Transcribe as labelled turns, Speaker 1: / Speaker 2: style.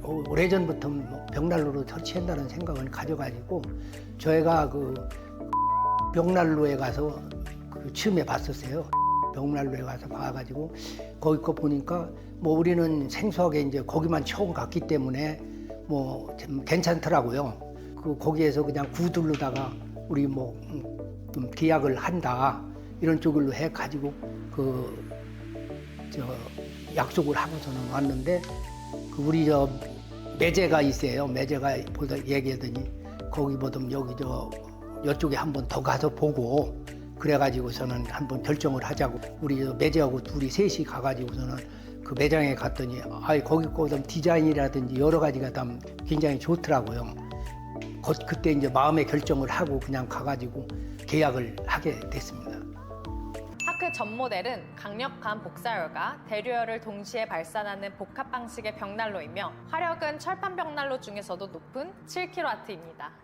Speaker 1: 오래전부터 뭐 벽난로로 설치한다는 생각을 가져가지고 저희가 그 벽난로에 가서 그 처음에 봤었어요. 벽난로에 가서 봐가지고 거기 거 보니까 뭐 우리는 생소하게 이제 거기만 처음 갔기 때문에 뭐 좀 괜찮더라고요. 그 거기에서 그냥 구들로다가 우리 뭐 좀 계약을 한다 이런 쪽으로 해가지고 그 저 약속을 하고서는 왔는데 그 우리 저 매제가 있어요. 매제가 보다 얘기하더니 거기보다 여기 이쪽에 한 번 더 가서 보고 그래가지고서는 한번 결정을 하자고 우리 매제하고 둘이 셋이 가가지고서는 그 매장에 갔더니 거기 거좀 디자인이라든지 여러 가지가 다 굉장히 좋더라고요. 그때 이제 마음의 결정을 하고 그냥 가가지고 계약을 하게 됐습니다.
Speaker 2: 파크 전 모델은 강력한 복사열과 대류열을 동시에 발산하는 복합 방식의 벽난로이며 화력은 철판 벽난로 중에서도 높은 7kW입니다.